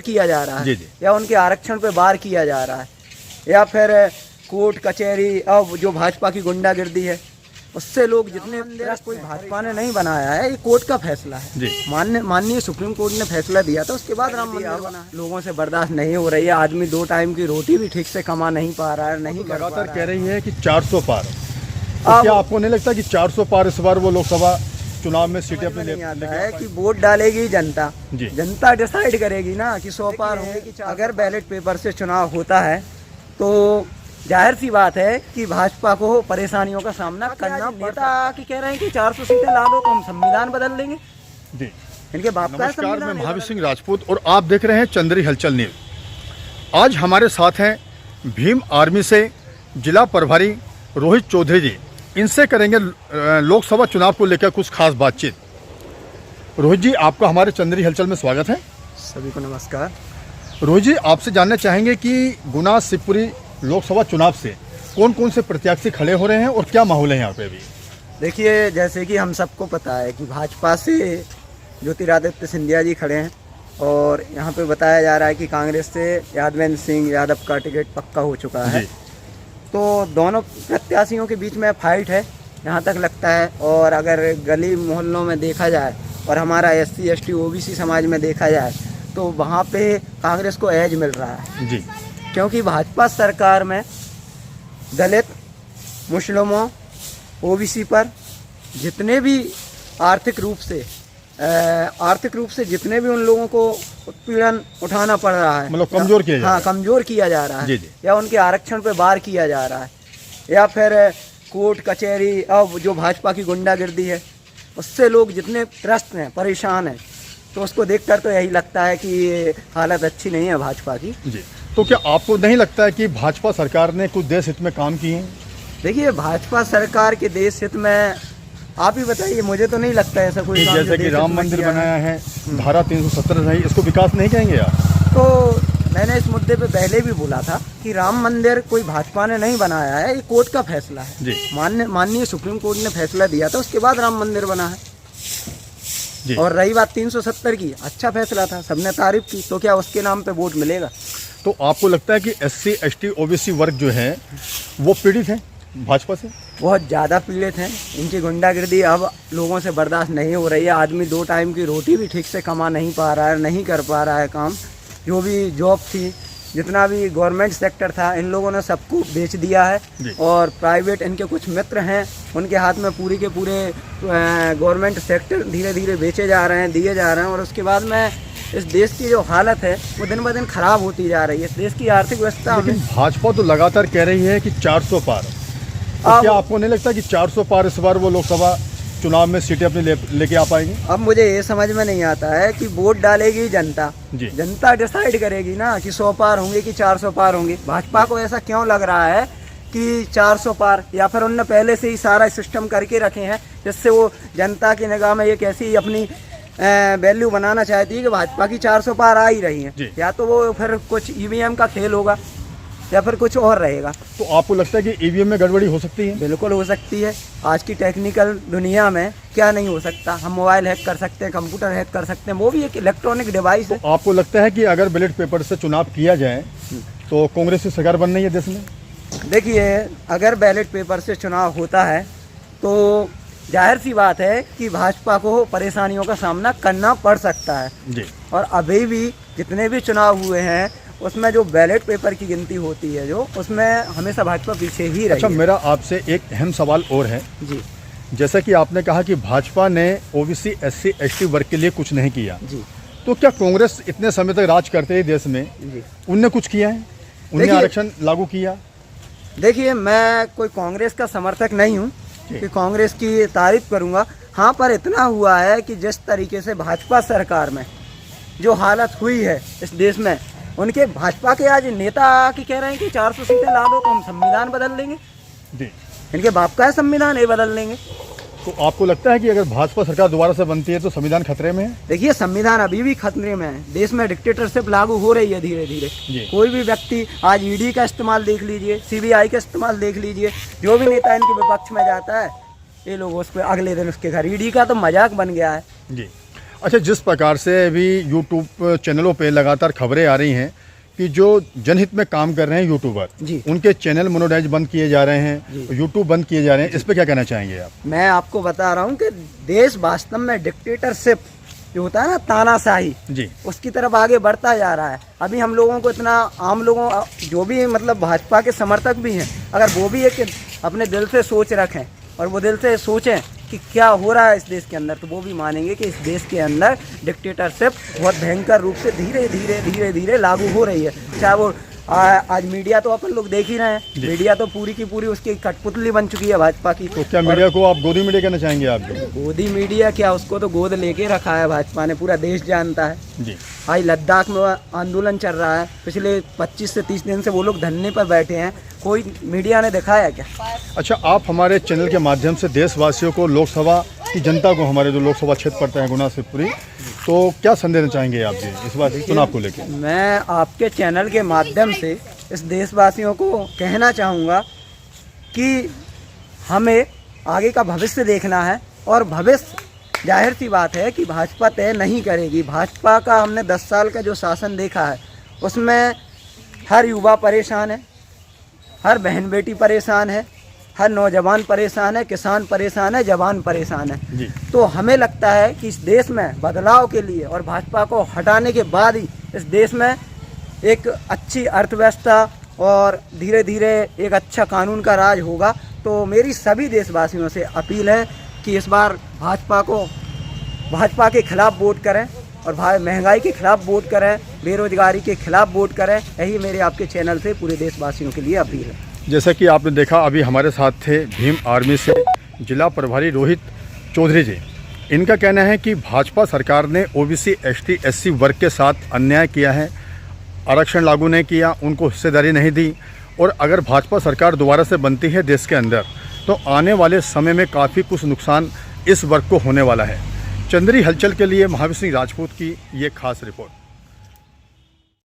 किया जा रहा है जी। या उनके आरक्षण पे वार किया जा रहा है या फिर कोर्ट कचहरी और जो भाजपा की गुंडागिर्दी है उससे लोग जितने कोई भाजपा ने नहीं बनाया है, ये कोर्ट का फैसला है जी। माननीय सुप्रीम कोर्ट ने फैसला दिया था, उसके बाद राम मंदिर बना है। लोगों से बर्दाश्त नहीं हो रही है, आदमी 2 टाइम की रोटी भी ठीक से कमा नहीं पा रहा है, नहीं कर पा लगातार रहा कह रही है कि 400 पार। तो क्या आपको नहीं लगता कि 400 पार इस बार वो लोकसभा चुनाव में सीटें अपने नहीं आता है कि वोट डालेगी जनता, जी। जनता डिसाइड करेगी ना कि 100 पार होंगे कि अगर बैलेट पेपर से चुनाव होता है तो जाहिर सी बात है कि भाजपा को परेशानियों का सामना करना पड़ता। कि कह रहे हैं कि 400 सीटें ला दो तो हम संविधान बदल देंगे। जी। इनके बाप का नमस्कार, मैं संविधान महावीर सिंह राजपूत और आप देख रहे हैं चंद्री हलचल न्यूज। आज हमारे साथ हैं भीम आर्मी से जिला प्रभारी रोहित चौधरी जी। इनसे करेंगे लोकसभा चुनाव को लेकर कुछ खास बातचीत। रोहित जी, आपका हमारे चंद्री हलचल में स्वागत है। सभी को नमस्कार। रोहित जी, आपसे जानना चाहेंगे कि गुना शिवपुरी लोकसभा चुनाव से कौन कौन से प्रत्याशी खड़े हो रहे हैं और क्या माहौल है यहाँ पे अभी? देखिए, जैसे कि हम सबको पता है कि भाजपा से ज्योतिरादित्य सिंधिया जी खड़े हैं और यहाँ पे बताया जा रहा है कि कांग्रेस से यादवेंद्र सिंह यादव का टिकट पक्का हो चुका है। तो दोनों प्रत्याशियों के बीच में फाइट है यहाँ तक लगता है। और अगर गली मोहल्लों में देखा जाए और हमारा SC ST OBC समाज में देखा जाए तो वहाँ पे कांग्रेस को एज मिल रहा है जी। क्योंकि भाजपा सरकार में दलित, मुस्लिमों, OBC पर जितने भी आर्थिक रूप से जितने भी उन लोगों को उत्पीड़न उठाना पड़ रहा है, मतलब कमजोर किया जा रहा है। कमजोर किया जा रहा है। जी, जी। या उनके आरक्षण पे वार किया जा रहा है या फिर कोर्ट कचहरी और जो भाजपा की गुंडागिर्दी है उससे लोग जितने त्रस्त हैं, परेशान हैं, तो उसको देखकर तो यही लगता है कि ये हालत अच्छी नहीं है भाजपा की। जी। तो क्या आपको नहीं लगता है कि भाजपा सरकार ने कुछ देश हित में काम किए हैं? देखिए, भाजपा सरकार के देश हित में आप ही बताइए, मुझे तो नहीं लगता है ऐसा कोई काम जो जैसे कि देश राम हित में मंदिर किया है। बनाया है, धारा 370 है, इसको विकास नहीं कहेंगे आप? तो मैंने इस मुद्दे पे पहले भी बोला था कि राम मंदिर कोई भाजपा ने नहीं बनाया है, ये कोर्ट का फैसला है। जी। माननीय सुप्रीम कोर्ट ने फैसला दिया था, उसके बाद राम मंदिर बना है। जी। और रही बात 370 की, अच्छा फैसला था, सबने तारीफ की, तो क्या उसके नाम पे वोट मिलेगा? तो आपको लगता है कि SC ST OBC वर्ग जो है वो पीड़ित है भाजपा से? बहुत ज़्यादा पीड़ित हैं। इनकी गुंडागिर्दी अब लोगों से बर्दाश्त नहीं हो रही है। आदमी 2 टाइम की रोटी भी ठीक से कमा नहीं पा रहा है, नहीं कर पा रहा है काम। जो भी जॉब थी, जितना भी गवर्नमेंट सेक्टर था, इन लोगों ने सबको बेच दिया है और प्राइवेट इनके कुछ मित्र हैं, उनके हाथ में पूरी के पूरे गवर्नमेंट सेक्टर धीरे धीरे बेचे जा रहे हैं, दिए जा रहे हैं। और उसके बाद में इस देश की जो हालत है वो दिन ब दिन खराब होती जा रही है। इस देश की आर्थिक व्यवस्था लेकिन भाजपा तो लगातार कह रही है कि 400 पार। तो क्या आपको नहीं लगता कि 400 पार इस बार वो लोकसभा चुनाव में सीटें अपनी लेके आ पाएंगी? अब मुझे ये समझ में नहीं आता है कि वोट डालेगी जनता, जी। जनता डिसाइड करेगी ना कि 100 पार होंगे कि 400 पार होंगे। भाजपा को ऐसा क्यों लग रहा है कि 400 पार, या फिर उनने पहले से ही सारा सिस्टम करके रखे हैं जिससे वो जनता की निगाह में एक ऐसी अपनी वैल्यू बनाना चाहती है कि भाजपा की 400 पार आ ही रही है। या तो वो फिर कुछ EVM का खेल होगा या फिर कुछ और रहेगा। तो आपको लगता है कि EVM में गड़बड़ी हो सकती है? बिल्कुल हो सकती है। आज की टेक्निकल दुनिया में क्या नहीं हो सकता। हम मोबाइल हैक कर सकते हैं, कंप्यूटर हैक कर सकते हैं, वो भी एक इलेक्ट्रॉनिक डिवाइस है। तो आपको लगता है कि अगर बैलेट पेपर से चुनाव किया जाए तो कांग्रेस की सरकार बन रही है देश में? देखिए, अगर बैलेट पेपर से चुनाव होता है तो जाहिर सी बात है कि भाजपा को परेशानियों का सामना करना पड़ सकता है। जी। और अभी भी जितने भी चुनाव हुए हैं उसमें जो बैलेट पेपर की गिनती होती है जो उसमें हमेशा भाजपा पीछे ही रही अच्छा, है। मेरा आपसे एक अहम सवाल और है। जी। जैसा कि आपने कहा कि भाजपा ने OBC SC ST वर्ग के लिए कुछ नहीं किया, जी। तो क्या कांग्रेस इतने समय तक राज करते ही देश में जी। उनने कुछ किया है? उन्हें आरक्षण लागू किया? देखिए, मैं कोई कांग्रेस का समर्थक नहीं हूँ कि कांग्रेस की तारीफ करूँगा। हाँ, पर इतना हुआ है कि जिस तरीके से भाजपा सरकार में जो हालत हुई है इस देश में, उनके भाजपा के आज नेता की कह रहे हैं कि 400 सीटें ला दो तो हम संविधान बदल देंगे। जी। इनके बाप का है संविधान, ये बदल देंगे। तो आपको लगता है कि अगर भाजपा सरकार दोबारा से बनती है तो संविधान खतरे में है? देखिए, संविधान अभी भी खतरे में है। देश में डिक्टेटरशिप लागू हो रही है धीरे धीरे। कोई भी व्यक्ति आज ED का इस्तेमाल देख लीजिए, CBI का इस्तेमाल देख लीजिए, जो भी नेता इनके विपक्ष में जाता है ये लोग उस पर अगले दिन उसके घर ED का तो मजाक बन गया है। जी। अच्छा, जिस प्रकार से अभी यूट्यूब चैनलों पे लगातार खबरें आ रही हैं कि जो जनहित में काम कर रहे हैं यूट्यूबर, जी। उनके चैनल मोनेटाइज बंद किए जा रहे हैं, यूट्यूब बंद किए जा रहे हैं, इस पे क्या कहना चाहेंगे आप? मैं आपको बता रहा हूँ कि देश वास्तव में डिक्टेटरशिप जो होता है ना, तानाशाही, जी, उसकी तरफ आगे बढ़ता जा रहा है। अभी हम लोगों को इतना, आम लोगों जो भी मतलब भाजपा के समर्थक भी हैं, अगर वो भी एक अपने दिल से सोच रखें और वो दिल से सोचें कि क्या हो रहा है इस देश के अंदर, तो वो भी मानेंगे कि इस देश के अंदर डिक्टेटरशिप बहुत भयंकर रूप से धीरे धीरे लागू हो रही है। चाहे वो आज मीडिया तो अपन लोग देख ही रहे हैं, मीडिया तो पूरी की पूरी उसकी कठपुतली बन चुकी है भाजपा की। तो क्या मीडिया को आप गोदी मीडिया कहना चाहेंगे आप? गोदी मीडिया क्या, उसको तो गोद लेके रखा है भाजपा ने, पूरा देश जानता है जी। आज लद्दाख में आंदोलन चल रहा है, पिछले 25 से 30 दिन से वो लोग धरने पर बैठे हैं, कोई मीडिया ने दिखाया क्या? अच्छा, आप हमारे चैनल के माध्यम से देशवासियों को, लोकसभा की जनता को, हमारे जो लोकसभा क्षेत्र पड़ता है गुना शिवपुरी, तो क्या संदेश देना चाहेंगे आप जी इस बार चुनाव को लेकर? मैं आपके चैनल के माध्यम से इस देशवासियों को कहना चाहूँगा कि हमें आगे का भविष्य देखना है, और भविष्य जाहिर सी बात है कि भाजपा तय नहीं करेगी। भाजपा का हमने 10 साल का जो शासन देखा है, उसमें हर युवा परेशान है, हर बहन बेटी परेशान है, हर नौजवान परेशान है, किसान परेशान है, जवान परेशान है जी। तो हमें लगता है कि इस देश में बदलाव के लिए और भाजपा को हटाने के बाद ही इस देश में एक अच्छी अर्थव्यवस्था और धीरे धीरे एक अच्छा कानून का राज होगा। तो मेरी सभी देशवासियों से अपील है कि इस बार भाजपा के खिलाफ वोट करें और महंगाई के खिलाफ वोट करें, बेरोजगारी के खिलाफ वोट करें। यही मेरे आपके चैनल से पूरे देशवासियों के लिए अपील है। जैसा कि आपने देखा, अभी हमारे साथ थे भीम आर्मी से जिला प्रभारी रोहित चौधरी जी। इनका कहना है कि भाजपा सरकार ने ओबीसी, एसटी, एससी वर्ग के साथ अन्याय किया है, आरक्षण लागू नहीं किया, उनको हिस्सेदारी नहीं दी, और अगर भाजपा सरकार दोबारा से बनती है देश के अंदर तो आने वाले समय में काफ़ी कुछ नुकसान इस वर्ग को होने वाला है। चंद्री हलचल के लिए महावीर सिंह राजपूत की ये खास रिपोर्ट।